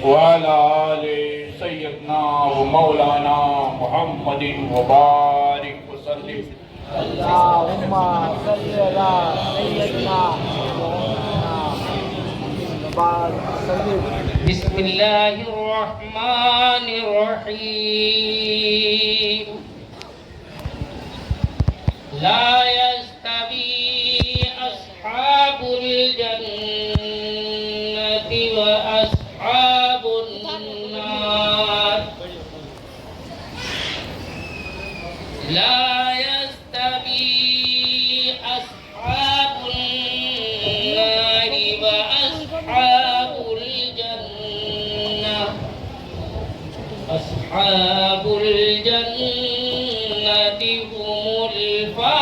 وعلى آل سيدنا ومولانا محمد وبارك وسلم. اللهم صل على سيدنا مولانا وبارك وسلم. بسم الله الرحمن الرحيم. لا يستوي أصحاب الجنة وأصحاب النار. لا يستوي أصحاب النار وأصحاب الجنة. أصحاب الجنة هم الفائزون.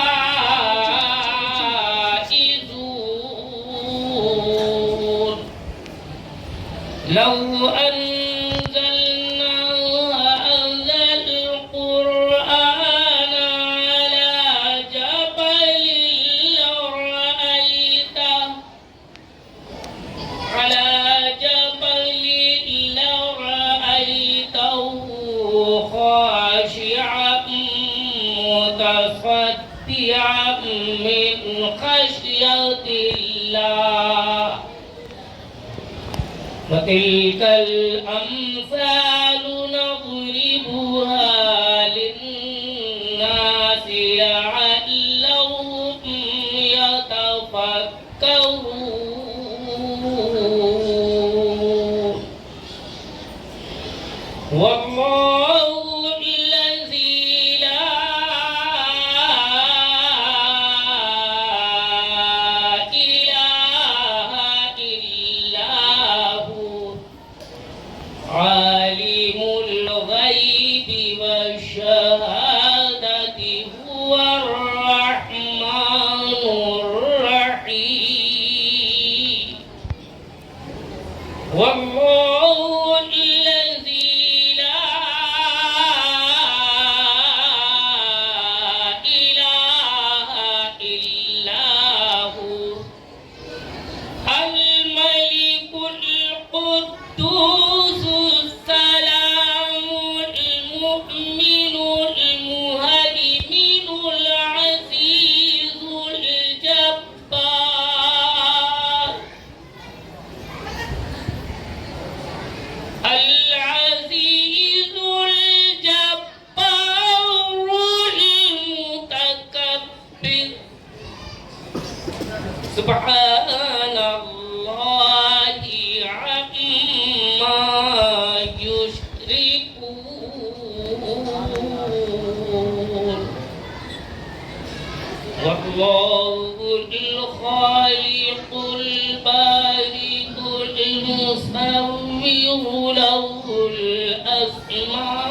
لو أنزلنا هذا القرآن على جبل لرأيته خاشعا متصدعا من خشية الله. وتلك الأمثال نضربها للناس لعلهم يتفكرون. والله الذي لا إله إلا هو عالم الغيب والشهادة هو الرحمن الرحيم. والله الذي لا إله إلا هو الملك القدوس السلام المؤمن المهيمن العزيز الجبار. العزيز الجبار المتكبر. سبحان الله عما يشركون. والله الخالق البارئ المصور له الأسماء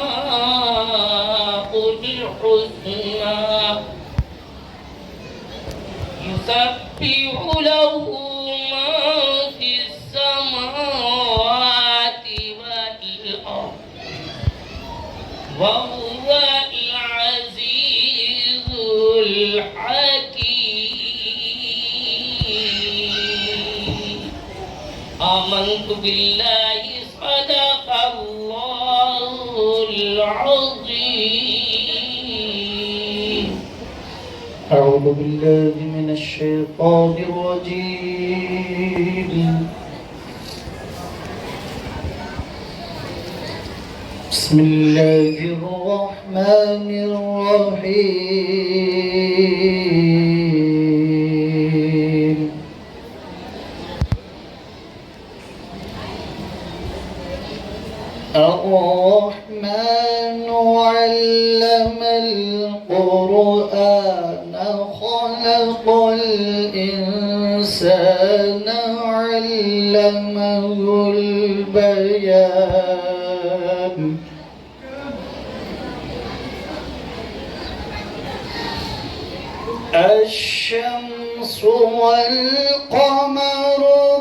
الحسنى. يسبح له ما في السماوات والأرض وهو العزيز الحكيم. آمنت بالله صدق الله العظيم. أعوذ بالله من الشيطان الرجيم. بسم الله الرحمن الرحيم. الرحمن علم القرآن خلق الإنسان علمه البيان. الشمس والقمر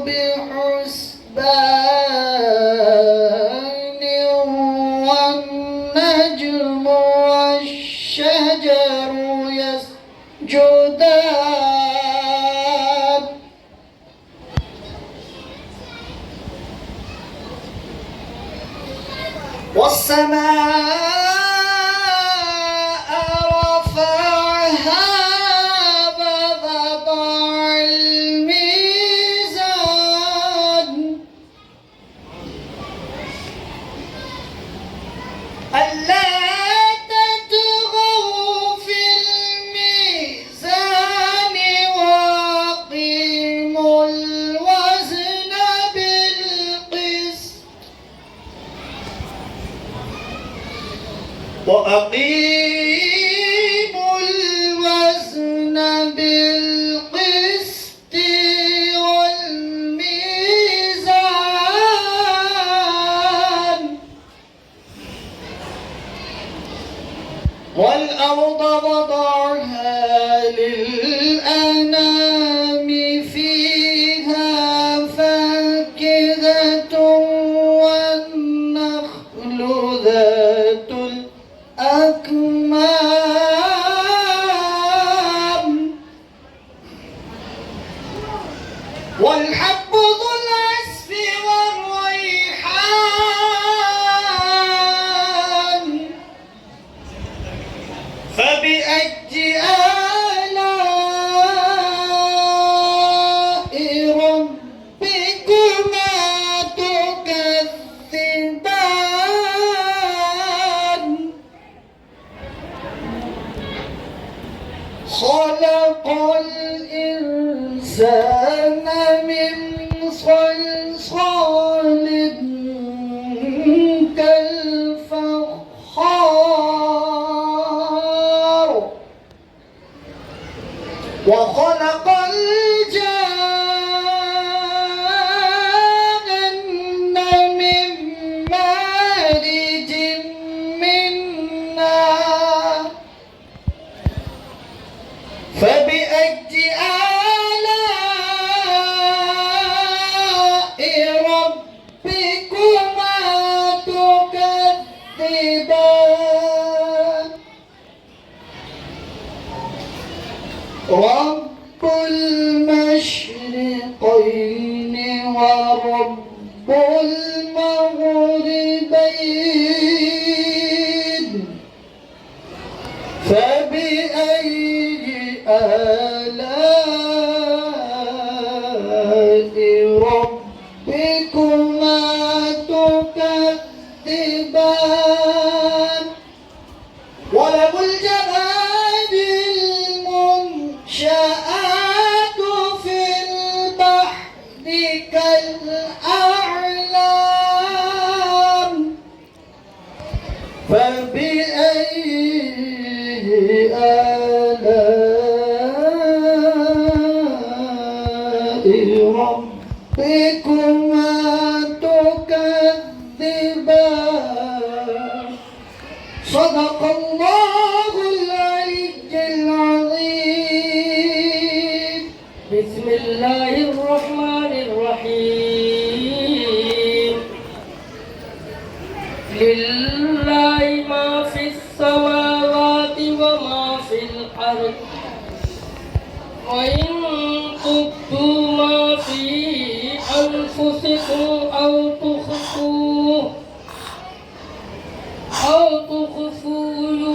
بحسبان والنجم والشجر يسجدان والسماء رفعها ووضع الميزان ألا تطغوا في الميزان وأقيموا الوزن بالقسط والميزان والأرض وضعها للأنام فيها فاكهة والنخل ذات الأكمام والحب ذو العصف والريحان فبأي آلاء ربكما تكذبان خلق الإنسان من صلصال كالفخار وخلق الجان من مارج من نار فبأي آلاء ربكما تكذبان رب المشرقين ورب المغربين فبأي آلاء ربكما تكذبان وله الجواب المنشآت في البحر كالأعلام فبأي آلاء ربكما تكذبان صدق الله العلي العظيم بسم الله الرحمن الرحيم لله ما في السماوات وما في الأرض وإن تبدوا ما في أنفسكم أو تخفوه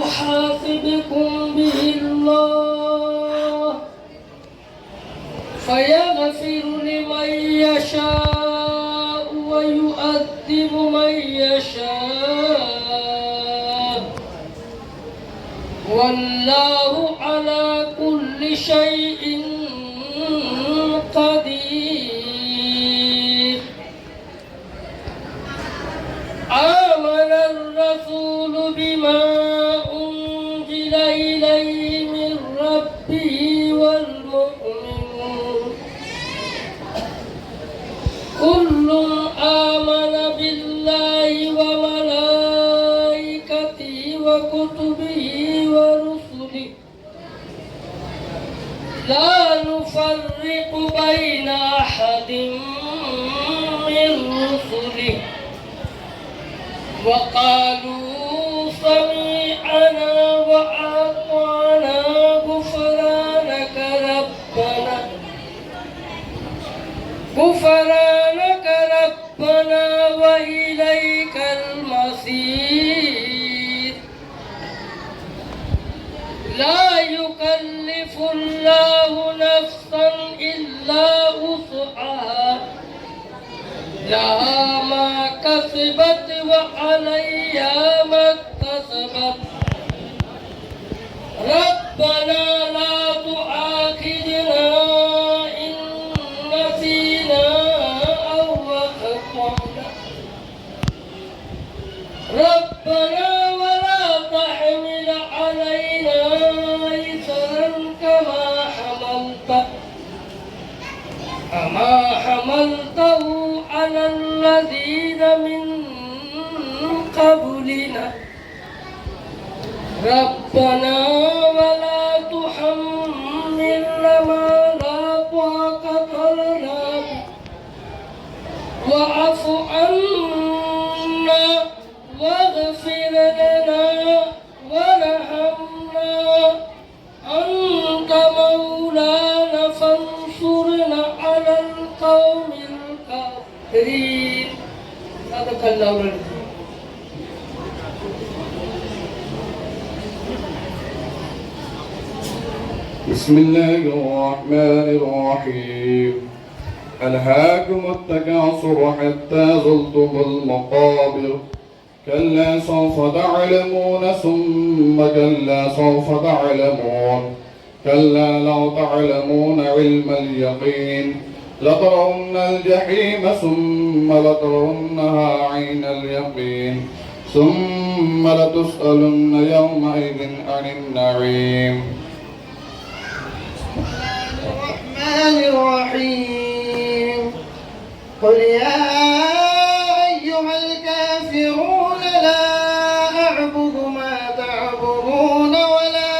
يحاسبكم به الله فيغفر لمن يشاء ويؤذب من يشاء والله على كل شيء قدير آمن الرسول بما أنزل إليه من ربه والمؤمنون كل آمن بالله وملائكته وكتبه ورسله لا نفرق بين أحد من رسله وقالوا سمعنا وأطعنا غفرانك ربنا وإليك وإليك المصير لا يكلف الله نفسا إلا وسعها لها ما كسبت وعليها ما اكتسبت ربنا لا تؤاخذنا إن نسينا أو أخطأنا ربنا ولا تحمل علينا إصرا كما حملته على الذين من قبلنا ربنا ولا تحملنا ما لا طاقة لنا به واعف عنا واغفر لنا وارحمنا أنت مولانا فانصرنا على القوم الكافرين صدق الله العظيم. بسم الله الرحمن الرحيم ألهاكم التكاثر حتى زرتم المقابر كلا سوف تعلمون ثم كلا سوف تعلمون كلا لو تعلمون علم اليقين لترون الجحيم ثم لترونها عين اليقين ثم لتسألن يومئذ عن النعيم. الرحمن الرحيم قل يا أيها الكافرون لا أعبد ما تعبدون ولا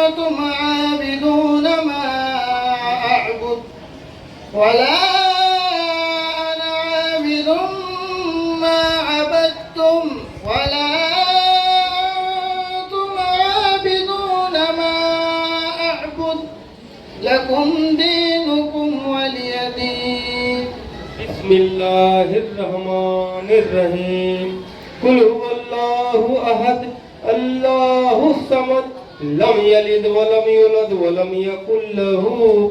أنتم عابدون ما أعبد ولا أنا عابد ما عبدتم ولا أنتم عابدون ما أعبد لكم دينكم ولي دين. بسم الله الرحمن الرحيم قل هو الله أحد الله الصمد لم يلد ولم يولد ولم يكن له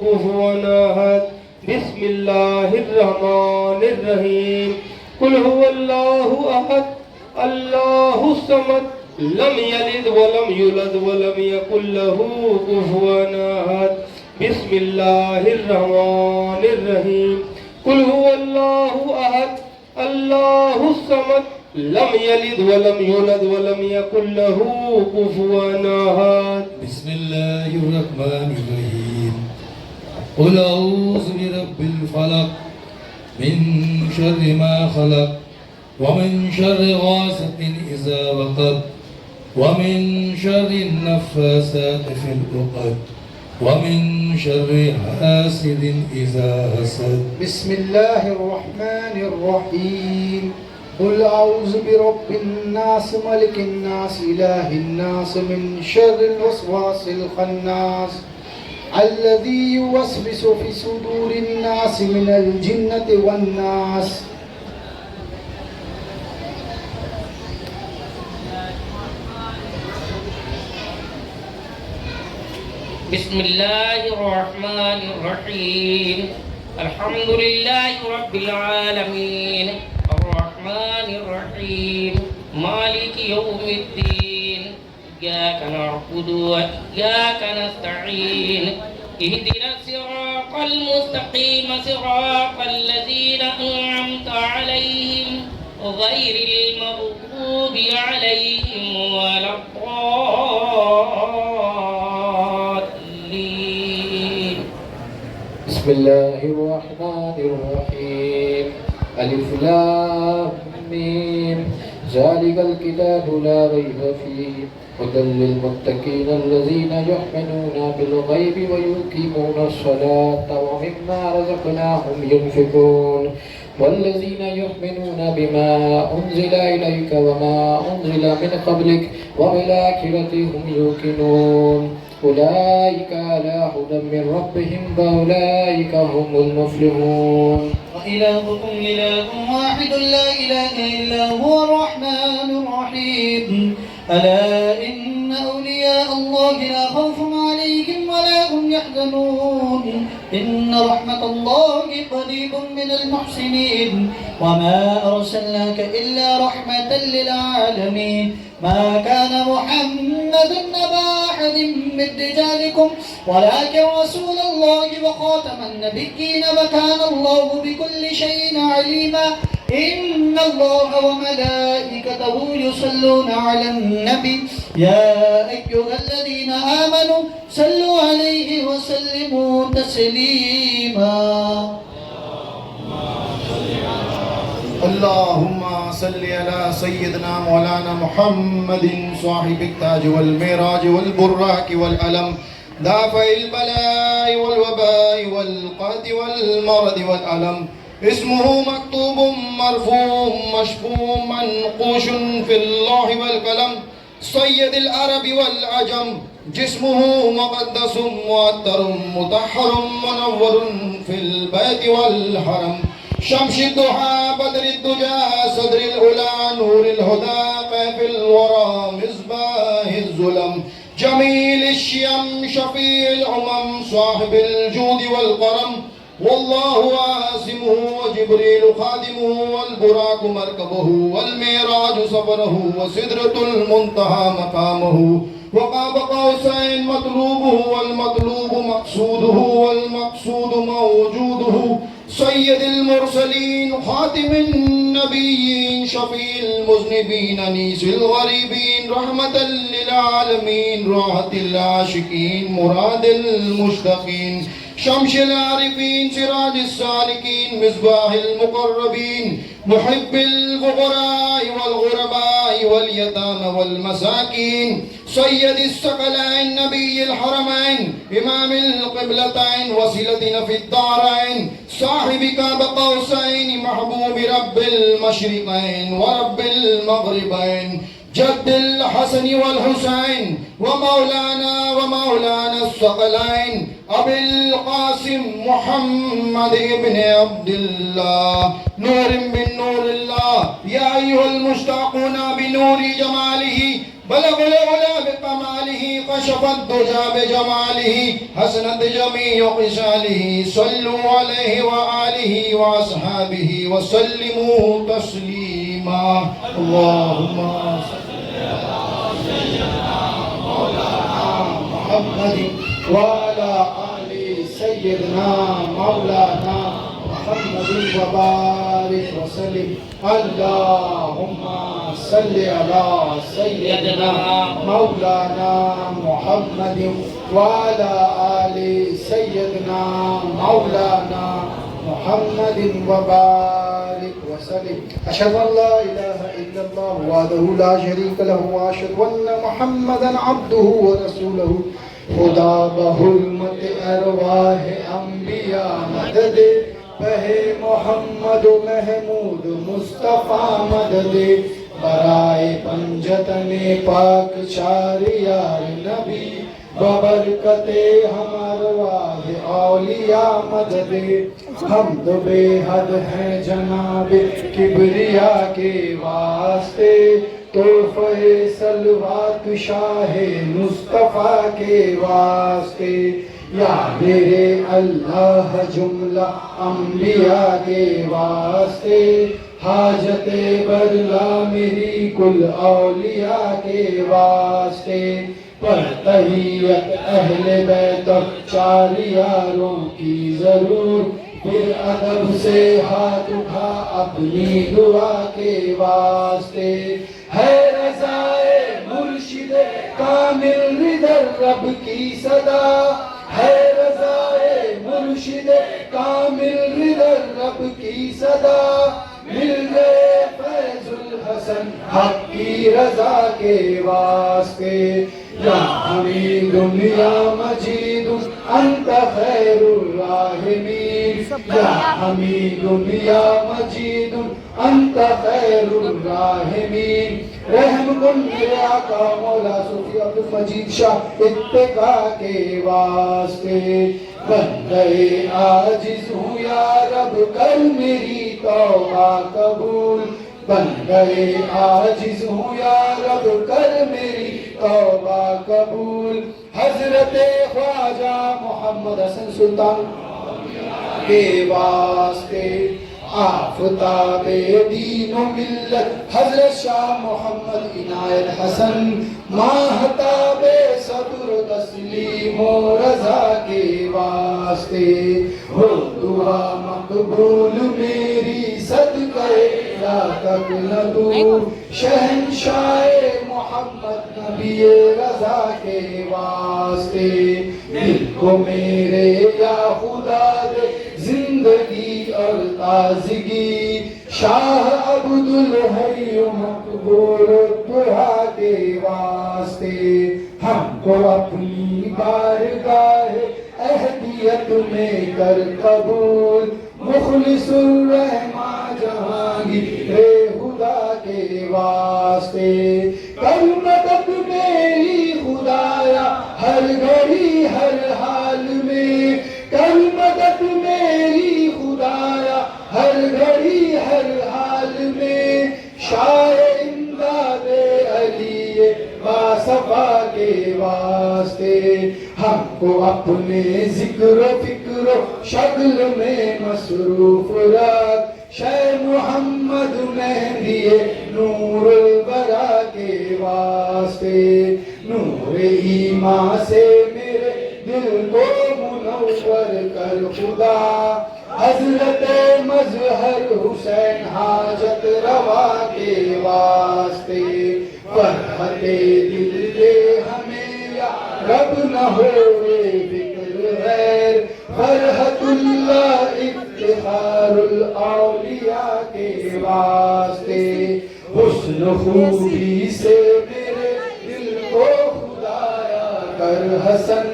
كفوا أحد. بسم الله الرحمن الرحيم قل هو الله أحد الله الصمد لم يلد ولم يولد ولم يكن له كفوا أحد. بسم الله الرحمن الرحيم قل هو الله أحد الله الصمد لم يلد ولم يولد ولم يكن له كفوا أحد. بسم الله الرحمن الرحيم قل أعوذ برب الفلق من شر ما خلق ومن شر غاسق إذا وقب ومن شر النفاثات في العقد ومن شر حاسد إذا حسد. بسم الله الرحمن الرحيم قل أعوذ برب الناس ملك الناس إله الناس من شر الوسواس الخناس الذي يوسوس في صدور الناس من الجنة والناس. بسم الله الرحمن الرحيم الحمد لله رب العالمين الرحمن الرحيم مالك يوم الدين إياك نعبد وإياك نستعين اهدنا الصراط المستقيم صراط الذين أنعمت عليهم غير المغضوب عليهم ولا الضالين. بسم الله الرحمن الرحيم ألف لام ميم ذلك الكتاب لا ريب فيه هدى للمتقين الذين يؤمنون بالغيب ويقيمون الصلاة ومما رزقناهم ينفقون والذين يؤمنون بما أنزل إليك وما أنزل من قبلك وبالآخرة هم يوقنون أولئك على هدى من ربهم وأولئك هم المفلحون. إلهكم إله واحد لا إله إلا هو الرحمن الرحيم ألا إن أولياء الله لا خوف عليهم ولا هم يحزنون إن رحمة الله قريب من المحسنين وما أرسلناك إلا رحمة للعالمين ما كان محمد نبا أحد من رجالكم ولكن رسول الله وخاتم النبيين وكان الله بكل شيء عليما إن الله وملائكته يصلون على النبي يا أيها الذين آمنوا صلوا عليه وسلموا تسليما اللهم صل على سيدنا مولانا محمد صاحب التاج والمعراج والبراق والألم دافع البلاء والوباء والقهد والمرض والألم اسمه مكتوب مرفوع مشفوع منقوش في اللوح والقلم سيد العرب والعجم جسمه مقدس معطر مطهر منور في البيت والحرم شمس الضحى بدر الدجى صدر الأولى نور الهدى قيف الورى مصباح الظلم جميل الشيم شفيع الأمم صاحب الجود والكرم والله عاصمه وجبريل خادمه والبراق مركبه والمعراج سفره وسدرة المنتهى مقامه وقاب قوسين مطلوبه والمطلوب مقصوده والمقصود موجوده سيد المرسلين خاتم النبيين شفيع المذنبين أنيس الغريبين رحمة للعالمين راحة العاشقين مراد المشتاقين شمس العارفين سراج السالكين مصباح المقربين محب الفقراء والغرباء واليتامى والمساكين سيد الثقلين نبي الحرمين إمام القبلتين وصلتنا في الدارين صاحب كعب قوسين محبوب رب المشرقين ورب المغربين جد الحسن والحسين ومولانا الثقلين أبي القاسم محمد بن عبد الله نور من نور الله يا أيها المشتاقون بنور جماله بلغ العلا بكماله كشف الدجى بجماله حسنت جميع خصاله صلوا عليه وآله وأصحابه وسلموا تسليما اللهم محمد وعلى آل سيدنا مولانا محمد وبارك وسلم اللهم صل على سيدنا مولانا محمد وعلى آل سيدنا مولانا محمد وبارك وسلم أشهد أن لا إله إلا الله وحده لا شريك له وأشهد أن محمدا عبده ورسوله خدا بحرمت ارواح انبیاء مدد بہ محمد محمود مصطفیٰ مدد برائے پنجتن پاک شہریار نبی ببرکت ہم ارواح اولیاء مدد حمد بے حد ہیں جناب کبریا کے واسطے تحفہ صلوات شاہ مصطفیٰ کے واسطے یا میرے اللہ جملہ انبیاء کے واسطے حاجت برلا میری کل اولیاء کے واسطے پر تحیت اہل بیت چار یاروں کی ضرور پھر ادب سے ہاتھ اٹھا اپنی دعا کے واسطے ہے رضائے مرشد کامل رضا رب کی صدا ہے رضائے مرشد کامل رضا رب کی صدا مل گئے فیض الحسن حق کی رضا کے واسطے یا حمید یا مجید انت خیر الراحمین یا حمید یا مجید انت خیر الراحمین رحم کن میرے آقا مولا صوفی عبدالمجید شاہ اتقاء کے واسطے بن گئے عاجز ہوں یا رب کر میری توبہ قبول بن گئے عاجز ہوں یا رب کر میری توبہ قبول حضرت خواجہ محمد حسن سلطان کے واسطے آفتاب دین و ملت حضرت شاہ محمد عنایت حسن ماہتاب صبر و تسلیم و رضا کے واسطے ہو دعا مقبول میری صدقہ لا تک نہ دور شہنشاہ محمد نبی رضا کے واسطے دل کو میرے یا خدا دے زندگی اور تازگی شاہ عبد الحی مقبول دعا کے واسطے ہم کو اپنی بارگاہ اہدیت میں کر قبول مخلص الرحمن جہانگیر خدا کے واسطے کر مدد میری خدایا ہر گھڑی ہر حال میں کر مدد میری خدایا ہر گھڑی ہر حال میں شاہ امداد علی باصفا کے واسطے ہم کو اپنے ذکر و فکر و شغل میں مصروف رکھ شہ محمد مہدی نور البرا کے واسطے نور ایمان سے میرے دل کو منور کر خدا حضرت مظہر حسین حاجت روا کے واسطے فرحت دل دے ہمیں یا رب نہ ہو فکر غیر فرحت اللہ افتخار الاولیاء کے واسطے حسن خوبی سے میرے دل کو خدایا کر حسن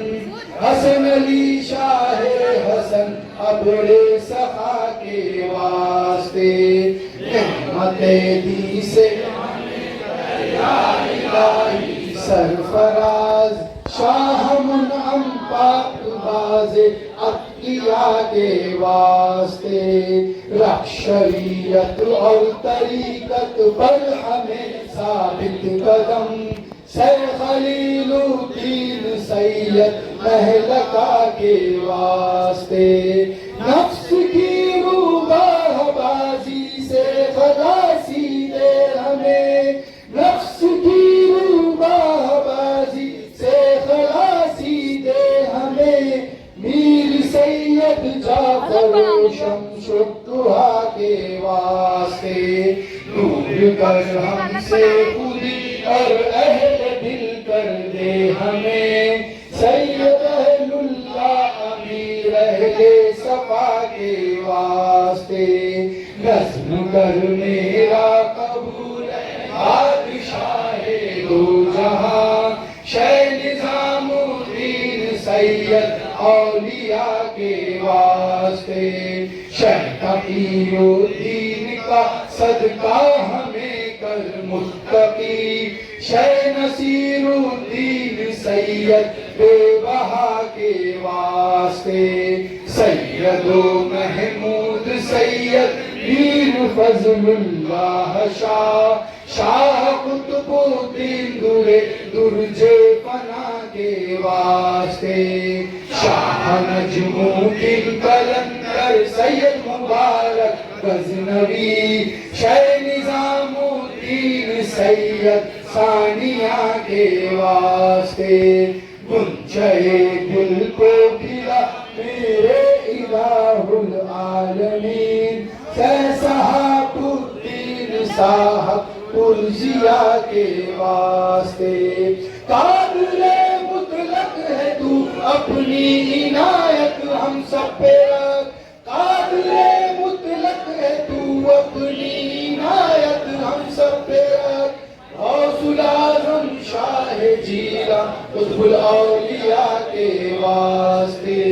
حسن علی شاہ حسن ابر سخا کے واسطے نعمت دی سے یا الہی سرفراز شاہ منعم پاک باز اتقیاء کے واسطے رکھ شریعت اور طریقت پر ہمیں ثابت قدم سر خلیل الدین سید مہلکا کے واسطے نفس کی روبہ بازی سے خلاصی دے ہمیں نفس کی روبہ بازی سے خلاصی دے ہمیں میر سید جعفر شمس الدہا کے واسطے نور کر ہم سے خودی اور اہل دل کر دے ہمیں سید اہل اللہ امیر اہل صفا کے واسطے نظم کر میرا قبول بادشاہ دو جہاں شہ نظام الدین سید اولیاء کے واسطے شہ تقی الدین کا صدقہ ہمیں کر متقی شہ نصیر الدین سید بے بہا کے واسطے سید و محمود سید میر فضل اللہ شاہ شاہ قطب الدین درج فنا کے واسطے شاہ نجم الدین قلندر سید مبارک غزنوی شہ نظام الدین سید ثانیہ کے واسطے گنچے دل کو کھلا میرے الہ العالمین صاحب الدین صاحب پرزیا کے واسطے قادر مطلق ہے تو اپنی عنایت ہم سب پہ رکھ قادر مطلق ہے تو اپنی عنایت ہم سب پہ رکھ غوث العظم شاہ جیلان قطب الاولیاء کے واسطے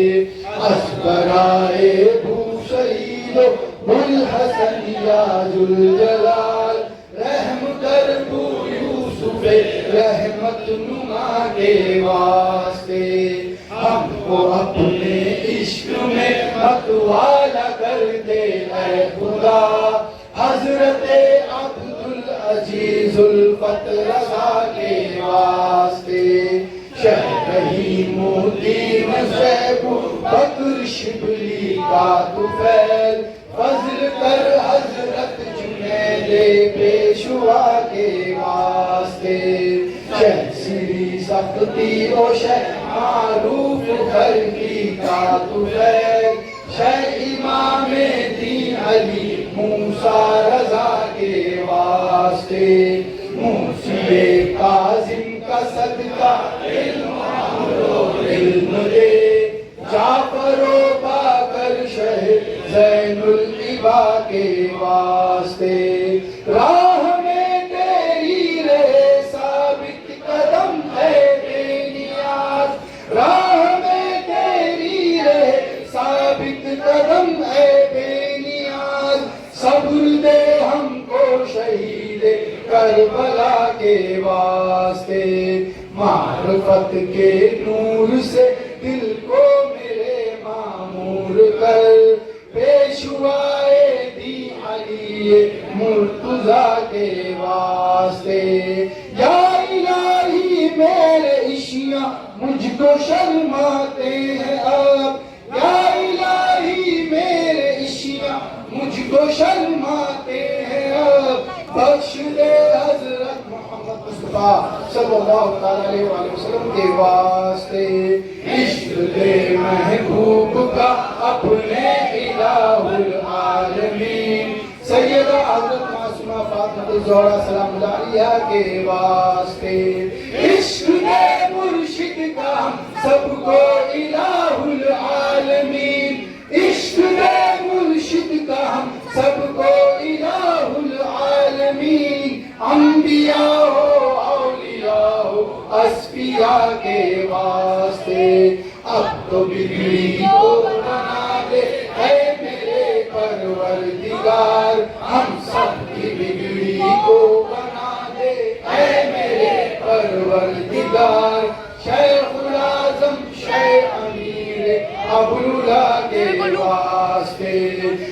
اسبرائے بوسعید بوالحسن یا ذوالجلال رحم کر تو یوسف رحمت نما کے واسطے ہم کو اپنے عشق میں متوالا کر عبدالعزیز الفت رضا کے واسطے شہرہیم الدین زیب بکر شبلی کا تو فیض فضل کر حضرت جنید پیشوا کے واسطے شہ سری سختی و شہ معروف خرگی کا تو فیض شہ امام دین علی موسیٰ رضا کے واسطے موسیٰ کاظم کا صدقہ علم دے جعفر و باقر شہ زین العبا کے واسطے راہ میں تیری رہے ثابت قدم ہے بے نیاز راہ میں تیری رہے ثابت قدم ہے بے نیاز صبر دے ہم کو شہید کربلا کے واسطے معرفت کے نور سے دل کو میرے معمور کر پیشوائے دی علی مرتضیٰ کے واسطے یا الہی میرے عشیاں مجھ کو شرماتے ہیں اب یا الہی میرے عشیاں مجھ کو شرماتے ہیں اب بخش دے حضرت محمد مصطفیٰ صلی اللہ علیہ وسلم کے واسطے عشق دے محبوب کا اپنے الہ العالمین سیدہ حضرت معصومہ فاطمہ الزہرا سلام اللہ علیہا کے واسطے عشق دے مرشد کا ہم سب کو الہ العالمین عشق دے مرشد کا ہم سب کو الہ العالمین انبیاء ہو اولیاء ہو اصفیاء کے واسطے اب تو بگڑی کو بنا دے اے میرے پروردگار ہم سب کی بگڑی کو بنا دے اے میرے پروردگار شیخ العظم شیخ امیر ابواللہ کے واسطے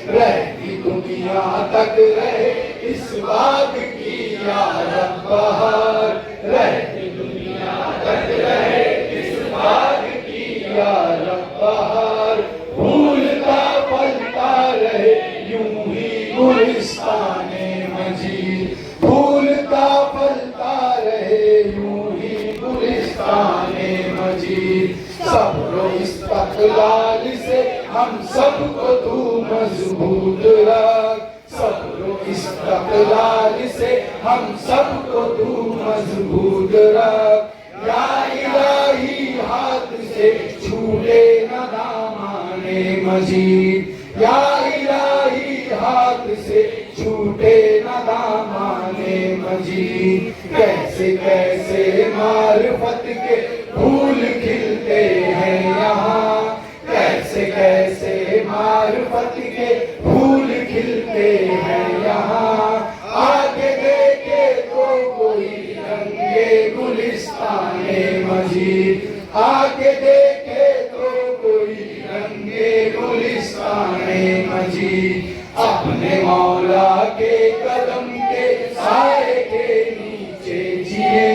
رہتی دنیا تک رہے اس بات کی یا رب بہار رہتی دنیا تک رہے اس بات کی یا رب بہار پھولتا پھلتا رہے یوں ہی گلستان مجید پھولتا پھلتا رہے یوں ہی گلستان مجید صبر و استقلال سے ہم سب کو تو مضبوط رکھ صبر و استقلال سے ہم سب کو تو مضبوط رکھ یا الہی ہاتھ سے چھوٹے نہ دامان مجید یا الہی ہاتھ سے چھوٹے نہ دامان مجید کیسے کیسے معرفت کے پھول کھلتے ہیں یہاں کیسے کیسے معرفت کے پھول کھلتے ہیں یہاں آگے دیکھے تو کوئی رنگے گلستان مجید آگے دیکھے تو کوئی رنگے گلستان مجید اپنے مولا کے قدم کے سائے کے نیچے جیے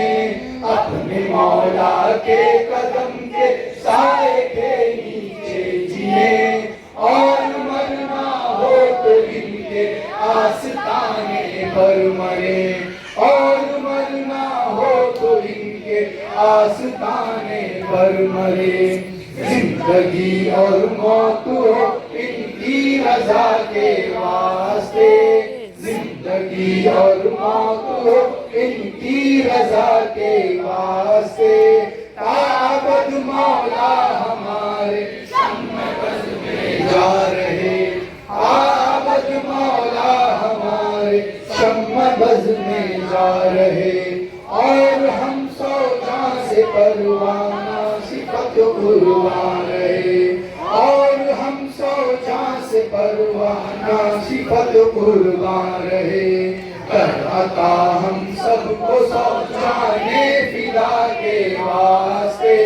اپنے مولا کے قدم کے سائے کے نیچے جیے اور مرنا ہو تو ان کے آستانے پر مرے اور مرنا ہو تو ان کے آستانے پر مرے زندگی اور موت ہو ان کی رضا کے واسطے زندگی اور موت ہو ان کی رضا کے واسطے تعبد مولا ہمارے شمبز میں جا رہے تعبد مولا ہمارے شمبز میں جا رہے اور ہم سو جان سے پروانہ صفت قربان رہے اور ہم سو جان سے پروانہ صفت قربان رہے کر عطا ہم سب کو سو جانے فدا کے واسطے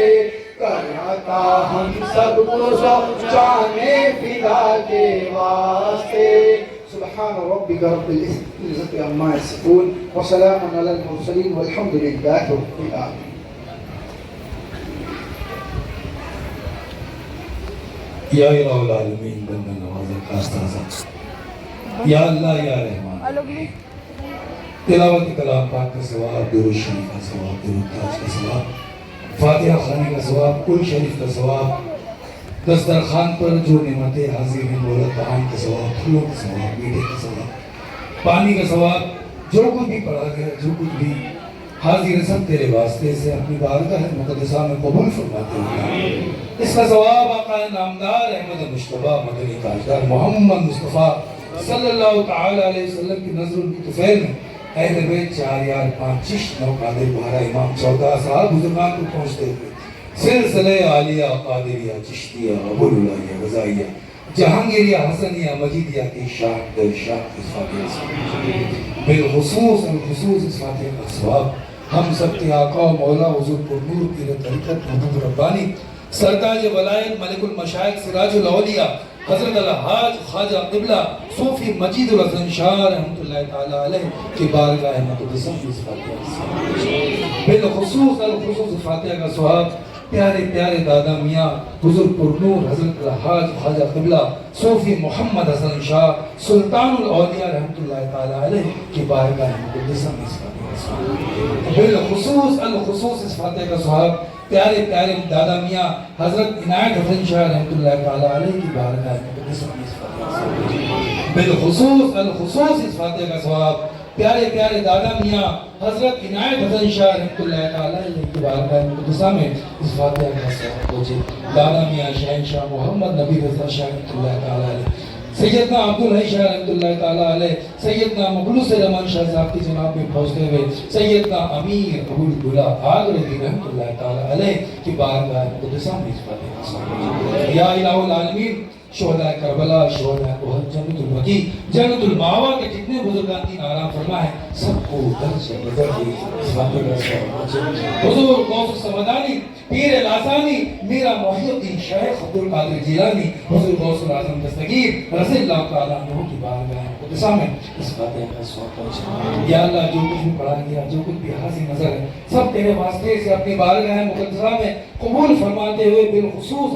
کر عطا ہم سب کو سو جانے فدا کے واسطے سبحان سبحان ربك رب العزة عما يصفون وسلام على المرسلين والحمد لله رب العالمين. یا الہ العالمین بندہ نواز خاص تازہ یا اللہ یا رحمان، تلاوت کلام پاک کا ثواب، درود شریف کا ثواب، درود تاج کا ثواب، فاتحہ خانے کا ثواب، کل شریف کا ثواب، دسترخوان پر جو نعمتیں حاضر ہیں، دولت طعام کا ثواب، پھولوں کا ثواب، میٹھے کا ثواب، پانی کا ثواب، جو کچھ بھی پڑھا گیا، جو کچھ بھی حاضر سب تیرے واسطے سے اپنی بارگاہ مقدسہ میں قبول فرماتے ہیں. اس کا ثواب آقا نامدار احمد مصطفیٰ مدنی تاجدار محمد مصطفیٰ صلی اللہ تعالی علیہ وسلم کی نظر کی طفیل میں اہل بیت 4 یار 5 چشت 9 قادر بہارا امام 14 صاحب بزرگان کو پہنچتے ہوئے سلسلہ عالیہ قادریہ چشتیہ ابو العالیہ غزائیہ جہانگیریہ حسنیہ مجیدیہ کی شاہ در شاہ اس فاتحہ بالخصوص اس فاتحہ کا ثواب ہم سب کے آقا و مولا حضور پر نور پیر طریقت محبوب ربانی سرتاج ولایت ملک المشائق سراج الاولیاء حضرت الحاج خواجہ قبلہ صوفی مجید الحسن شاہ رحمۃ اللہ تعالی علیہ کی بارگاہ مقدسہ میں اس فاتحہ بالخصوص فاتحہ کا ثواب پیارے پیارے دادا میاں حضور پر نور حضرت الحاج خواجہ قبلہ صوفی محمد حسن شاہ سلطان الاولیاء رحمۃ اللہ تعالی علیہ کی بارگاہ مقدسہ میں اس فاتحہ کا ثواب بالخصوص اس فاتحہ کا ثواب پیارے پیارے دادا میاں حضرت عنایت حسن شاہ رحمۃ اللہ تعالی علیہ کی بارگاہ مقدسہ میں اس فاتحہ کا ثواب بالخصوص اس فاتحہ کا ثواب پیارے پیارے دادا میاں حضرت عنایت حسن شاہ رحمۃ اللہ تعالی علیہ کی بارگاہ مقدسہ میں اس فاتحہ کا ثواب پہنچے. دادا میاں شہنشاہ محمد نبی رضا شاہ رحمۃ اللہ تعالی علیہ سیدنا عبدالحی شاہ رحمۃ اللہ تعالی علیہ سیدنا مخلص رحمان شاہ صاحب کی جناب میں پہنچتے ہوئے سیدنا امیر ابو البلا آگرہی رحمۃ اللہ تعالی علیہ کی بارگاہ مقدسہ میں اس فاتحہ کا ثواب. یا الہ العالمین شہداء کربلا شہداء احد جنت البقیع جنت المأویٰ کے جتنے بزرگان دین آرام فرما ہے سب کو درجہ بدرجہ اس فاتحہ کا ثواب. حضور غوث السمدانی پیر لاسانی میرا محی الدین شیخ عبد القادر جیلانی حضور غوث الاعظم دستگیر رضی اللہ تعالیٰ عنہ کی بارگاہ مقدسہ میں اس فاتحہ کا ثواب پہنچے. یا اللہ جو کچھ بھی پڑھا گیا جو کچھ بھی حاضر نظر ہے سب تیرے واسطے سے اپنی بارگاہ مقدسہ میں قبول فرماتے ہوئے بالخصوص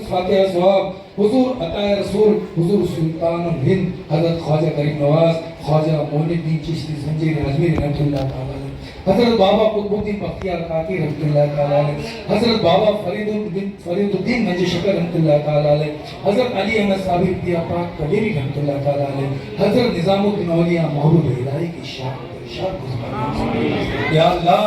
فاتحہ ثواب حضور عطا رسول حضور سلطان الہند حضرت خواجہ کریم نواز خواجہ معین الدین چشتی زنجیر اجمیر رحمۃ اللہ تعالی علیہ حضرت بابا قطب الدین بختیار کاکی رحمۃ اللہ تعالی علیہ حضرت بابا فرید الدین گنج شکر رحمۃ اللہ تعالی علیہ حضرت علی احمد صابر دیا پاک کلیری رحمۃ اللہ تعالی علیہ حضرت نظام الدین اولیاء محبوب الہی کی شان. یا اللہ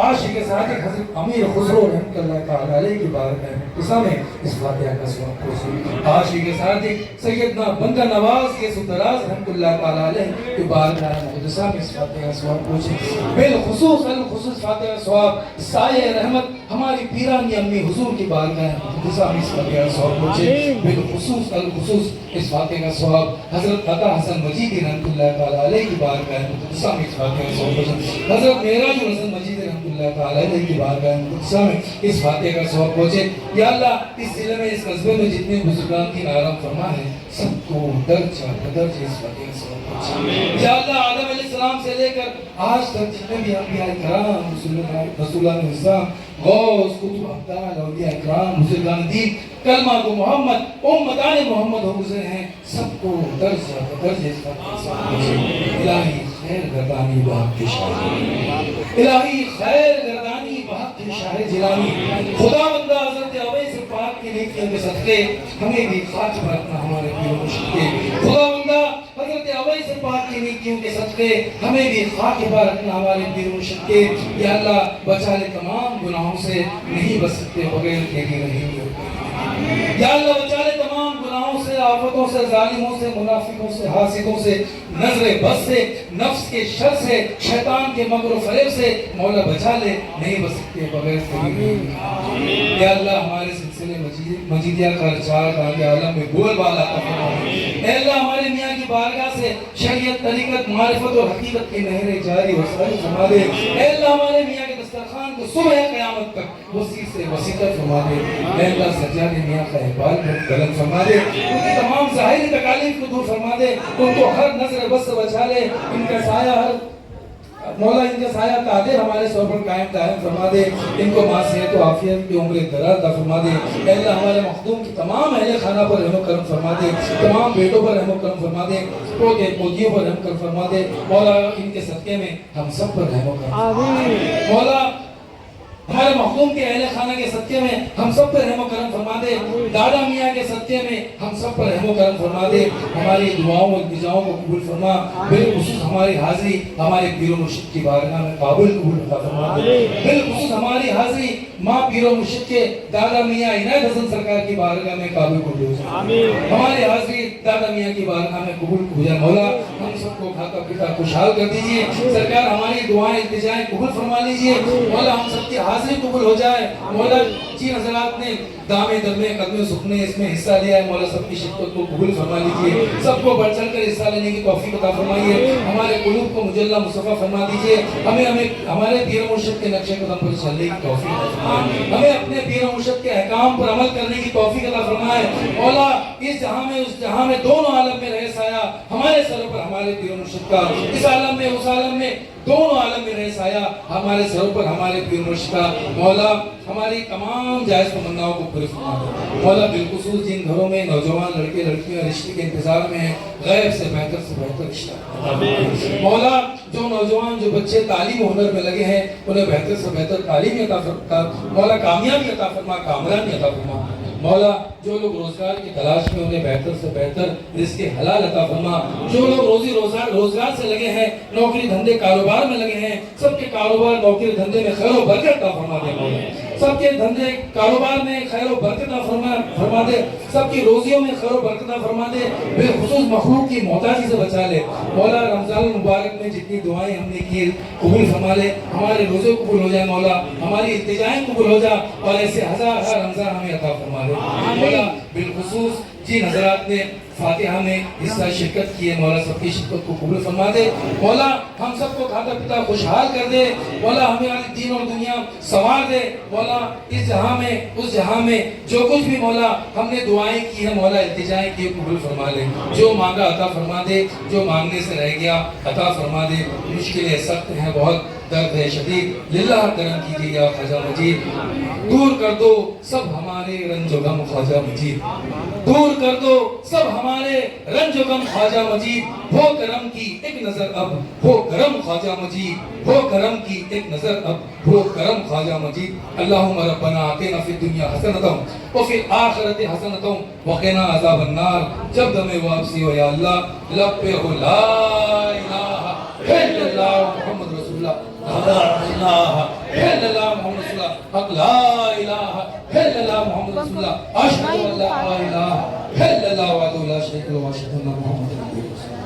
عاشق صادق حضرت امیر خسرو رحمۃ اللہ تعالی علیہ کی بارگاہ مقدسہ میں اس فاتحہ کا ثواب پہنچے. عاشق صادق سیدنا بندہ نواز کے سدراز رحمۃ اللہ تعالی علیہ کی بارگاہ مقدسہ میں اس فاتحہ کا ثواب پہنچے. بالخصوص فاتحہ کا ثواب سایہ رحمت ہماری پیرانی امی حضور کی بارگاہ مقدسہ میں اس فاتحہ کا ثواب پہنچے. بالخصوص اس فاتحہ کا ثواب حضرت عطا حسن مجیدی رحمۃ اللہ تعالی علیہ کی بارگاہ مقدسہ میں اس فاتحہ کا ثواب پہنچے. حضرت معراج الحسن مجیدی رحمۃ اللہ تعالی علیہ کی بارگاہ مقدسہ میں اس فاتحہ کا ثواب پہنچے. یا اللہ اس ضلع میں اس قصبے میں جتنے بزرگان کی آرام فرما ہے سب کو درجہ بدرجہ اس فاتحہ کا ثواب پہنچے. یا اللہ آدم علیہ السلام سے لے کر آج تک جتنے بھی انبیاء کرام رسولان نظام غوث قطب ابدال اولیاء کرام بزرگان دین کلمہ کو محمد امتان محمد ہو گزرے ہیں سب کو درجہ بدرجہ اس فاتحہ کا ثواب پہنچے. الہی خیر گردانی بحق شاہ الہی خیر گردانی بحق شاہ جیلانی خدا بندہ حضرت اویس پاک کی نیکیوں کے صدقے ہمیں بھی خاک پر رکھنا ہمارے پیر مرشد کے. خدا بندہ حضرت اویس پاک کی نیکیوں کے صدقے ہمیں بھی خاک پر رکھنا ہمارے پیر مرشد کے. یا اللہ بچا لے تمام گناہوں سے نہیں بچ سکتے بغیر تیری رحیم کے. یا اللہ بچا لے تمام گناہوں سے آفتوں سے ظالموں سے منافقوں سے حاسدوں سے نظر بد سے نفس کے شر سے شیطان کے مکر و فریب سے مولا بچا لے نہیں بچ سکتے بغیر تیری رحیم. یا اللہ ہمارے سلسلے مجیدیہ کا چار آگے عالم میں بول بالا عطا فرما. اے اللہ ہمارے میاں کی بارگاہ سے شریعت طریقت معرفت اور حقیقت کی نہریں جاری و ساری فرما دے اے اللہ ہمارے میاں کے دسترخوان کو صبح قیامت تک وسیع سے وسیع فرما دے اے اللہ سجاد میاں کا احوال بلند فرما دے ان کی تمام ظاہری تکالیف کو دور فرما دے ان کو ہر نظر بس سے بچا لے ان کا سایہ ہر مولا ان کا سایہ قادر ہمارے سر پر قائم دائم فرما دے ان کو معصیت و عافیت کی عمر دراز عطا فرما دے اے اللہ ہمارے مخدوم کی تمام اہل خانہ پر رحم و کرم فرما دے تمام بیٹوں پر رحم و کرم فرما دے پوتے پوتیوں پر رحم کرم فرما دے مولا ان کے صدقے میں ہم سب پر رحم و کرم آمین مولا ہمارے مخدوم کے اہل خانہ کے صدقے میں ہم سب پر رحم و کرم فرما دے دادا میاں کے صدقے میں ہم سب پر رحم و کرم فرما دے ہماری دعاؤں اور التجاؤں کو قبول فرما بالخصوص ہماری حاضری ہمارے پیر و مرشد کی بارگاہ میں قابل قبول فرما دے بالخصوص ہماری حاضری ماں پیر و مرشد کے دادا میاں عنایت حسن سرکار کی بارگاہ میں قابل قبول ہو جائے ہماری حاضری دادا میاں کی بارگاہ میں قبول ہو جائے مولا ہم سب کو کھاتا پیتا خوشحال کر دیجئے سرکار ہماری دعائیں التجائیں قبول فرما لیجئے مولا ہم سب کی حاضری قبول ہو جائے مولا جن حضرات نے دامے درمے قدمے سکھنے اس میں حصہ لیا ہے مولا سب کی شرکت کو قبول فرما لیجئے سب کو بڑھ چڑھ کر حصہ لینے کی توفیق عطا فرمائیے ہمارے قلوب کو مجلہ مصطفیٰ فرما دیجئے ہمیں ہمارے پیر و مرشد کے نقش قدم پر چلنے کی توفیق عطا فرمائے ہمیں اپنے پیر و مرشد کے احکام پر عمل کرنے کی توفیق عطا فرمائے مولا اس جہاں میں اس جہاں میں دونوں عالم میں رہے سایہ ہمارے سر پر ہمارے پیر و مرشد کا اس عالم میں اس عالم میں دونوں عالم میں رہے سایہ ہمارے سر پر ہمارے پیر و مرشد کا مولا ہماری تمام جائز تمناؤں کو پورے فرما دے مولا بالخصوص جن گھروں میں نوجوان لڑکے لڑکیاں رشتے کے انتظار میں ہیں غیب سے بہتر رشتہ مولا جو نوجوان جو بچے تعلیم و ہنر میں لگے ہیں انہیں بہتر سے بہتر تعلیم عطا فرما مولا کامیابی عطا فرما کامرانی عطا فرما مولا جو لوگ روزگار کی تلاش میں انہیں بہتر سے بہتر رزق حلال عطا فرما جو لوگ روزگار سے لگے ہیں نوکری دھندے کاروبار میں لگے ہیں سب کے کاروبار نوکری دھندے میں خیر و برکت عطا فرما دے مولا سب کے دھندے کاروبار میں خیر و برکت عطا فرما دے سب کی روزیوں میں خیر و برکت عطا فرما دے بالخصوص مخلوق کی محتاجی سے بچا لے مولا رمضان المبارک میں جتنی دعائیں ہم نے کی قبول فرما لے ہمارے روزے قبول ہو جائے مولا ہماری التجائیں قبول ہو جائے اور ایسے ہزار ہر رمضان ہمیں عطا فرما دے مولا بالخصوص جن حضرات نے فاتحہ میں حصہ شرکت کی ہے مولا سب کی شرکت کو قبول فرما دے مولا ہم سب کو کھاتا پیتا خوشحال کر دے مولا ہمیں دین اور دنیا سنوار دے مولا اس جہاں میں اس جہاں میں جو کچھ بھی مولا ہم نے دعائیں کی ہیں مولا التجائیں کی قبول فرما لے جو مانگا عطا فرما دے جو مانگنے سے رہ گیا عطا فرما دے مشکلیں سخت ہیں بہت درد ہے شدید للہ کرم کیجیے یا خواجہ مجید دور کر دو سب ہمارے رنج و غم خواجہ مجید دور کر دو سب ہمارے رنج و غم خواجہ مجید ہو کرم کی ایک نظر اب ہو کرم خواجہ مجید ہو کرم کی ایک نظر اب ہو کرم خواجہ مجید اللہم ربنا آتنا فی الدنیا حسنتا وفی الآخرت حسنتا وقنا عذاب النار جب دم واپسی ہو یا اللہ لب پہ ہو لا الہ الا اللہ محمد رسول اللہ لا الہ الا اللہ محمد رسول اللہ حق لا الہ الا اللہ محمد رسول اللہ اشہد ان لا الہ الا اللہ وحدہ لا شریک له واشهد ان محمد رسول اللہ